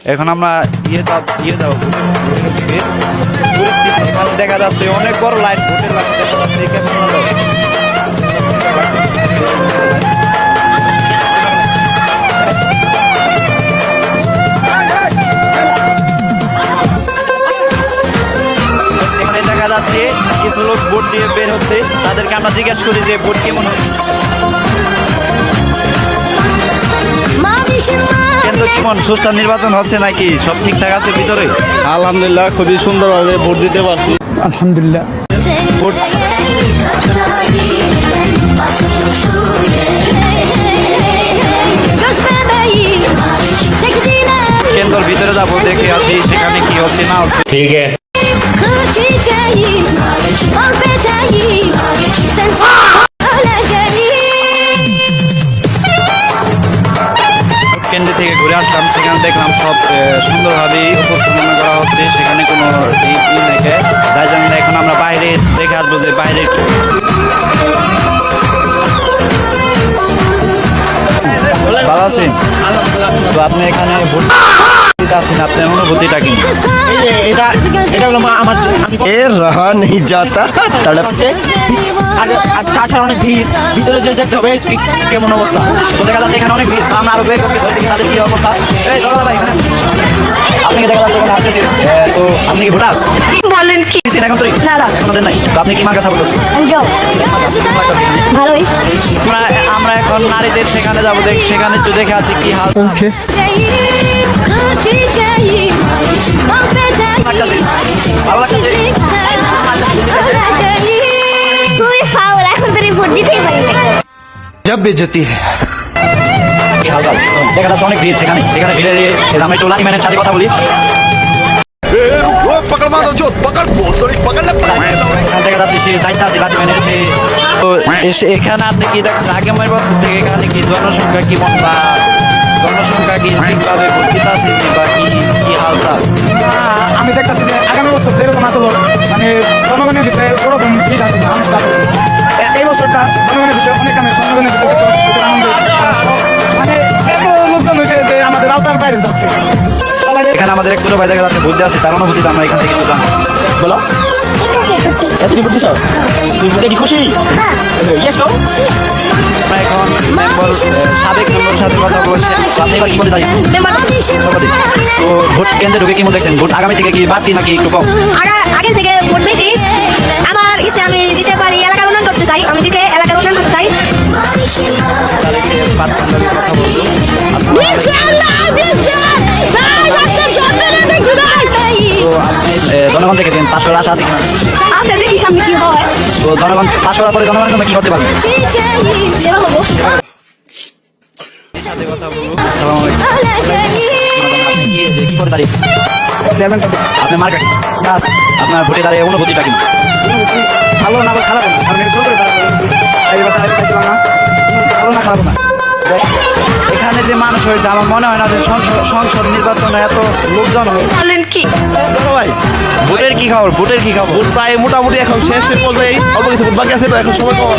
এখন আমরা পরিস্থিতি এখানে দেখা যাচ্ছে অনেক বড় লাইন, ভোটের লাইন দেখা যাচ্ছে এখানে। এখানে দেখা যাচ্ছে কিছু লোক ভোট দিয়ে বের হচ্ছে, তাদেরকে আমরা জিজ্ঞেস করি যে ভোট কেমন হচ্ছে, কেন্দ্র কেমন, সুষ্ঠু নির্বাচন হচ্ছে নাকি, সব ঠিকঠাক আছে ভিতরে? আলহামদুলিল্লাহ, খুবই সুন্দরভাবে ভোট দিতে পারছি। আলহামদুলিল্লাহ। ভোট কেন্দ্রের ভিতরে যাবো, দেখে আসি সেখানে কি হচ্ছে না হচ্ছে। ঠিক আছে। কেন্দ্র থেকে ঘুরে আসলাম, সেখানে দেখলাম সব সুন্দরভাবে উপস্থাপনা করা হচ্ছে, সেখানে কোনো দেখে যাই জানি না। এখন আমরা বাইরে দেখে আসবো যে বাইরে ভালো আছেন তো আপনি এখানে ভোট আছেন, আপনার অনুভূতিটা কি? এর রাহা নেই যাতা তড়প। তাছাড়া অনেক ভিড়, ভিতরে যে দেখতে হবে কেমন অবস্থা। তো দেখা যাচ্ছে এখানে অনেক ভিড়, আমরা আরো বের করতে তাদের কি অবস্থা। আপনি দেখা যাচ্ছে তো আপনি কি ভোটার বলেন কি? এখন তো এখন নাই, তো আপনি কি মার্কা সাপোর্ট করছেন? ভালোই। আমরা এখন নারীদের সেখানে যাবো, সেখানে একটু দেখে আছি কি হাল। ভালো লাগতেছে। তুই ফাউল, এখন তোর ভোট দিতেই পারি না। জব বেজতি হ্যায়। কি হাল চাল? দেখা যাচ্ছে অনেক ভিড়, সেখানে ভিড়ে আমরা একটু লাঠি ম্যানের সাথে কথা বলি। দেখা যাচ্ছে সে দায়িত্ব আছে লাঠি ম্যানের। তো এখানে আপনি কি দেখছেন আগামী বছর থেকে এখানে কি জনসংখ্যা কেমন, বা জনসংখ্যা কি ঠিকভাবে ভর্তিত আছে বা কি হালচাল? আমি দেখতেছি যে আগামী বছর যেরকম আসলো মানে জনগণের ভিতরে ওরকম ভিড় আছে, মানুষ আছে। এই বছরটা জনগণের ভিতরে অনেক আমি জনগণের ভিতরে আনন্দ, মানে এত লোকজন হয়েছে যে আমাদের আওতার বাইরে যাচ্ছে। এখানে আমাদের এক ছোট ভাই দেখা যাচ্ছে বুঝতে আছে, তার অনুভূতি আমরা এখান থেকে জানবো। বলো তুমি ভোট দিছো? তুমি ভোটে কি খুশি? Yes no? আমরা এখন মেম্বার সাবেক মেম্বার সাথে কথা বলছি। আপনি এবার কি বলতে চাই? তো ভোট কেন্দ্রে ঢুকে কি মনে দেখছেন, ভোট আগামী থেকে কি বাড়তি নাকি একটু কম? আগের থেকে ভোট বেশি। আমার ইচ্ছে আমি দিতে পারি, এলাকার উন্নয়ন করতে চাই, আমি দিতে এলাকার উন্নয়ন করতে চাই। তাদেরকে প্রাথমিকভাবে কথা বলবো। তো আপনি জনগণ দেখেছেন পাশ করার আশা আছে কিনা? আছে, দেখি সামনে কি হয়। তো জনগণ পাশ করার পরে জনগণের জন্য কি করতে পারবেন? সেবা হবো। সাথে কথা বলবো। আসসালামু আলাইকুম। আপনি কি করতে পারি? আপনার মার্কেট আপনার ভোটে দাঁড়িয়ে অনুভূতিটা কি? ভালো না বা খারাপ না, কারণ এটা জোর করে তারা বলেছে। এই ব্যাপারটা আমি পাইছিলাম না, ভালো না খারাপ না। এখানে যে মানুষ হয়েছে আমার মনে হয় না যে সংসদ নির্বাচনে এত লোকজন হয়েছে। বলেন কি? ভাই ভোটের কি খবর, ভোটের কি খবর? ভোট প্রায় মোটামুটি এখন শেষ পর্যায়ে, অল্প কিছু ভোট বাকি আছে, তো এখন সময় কম।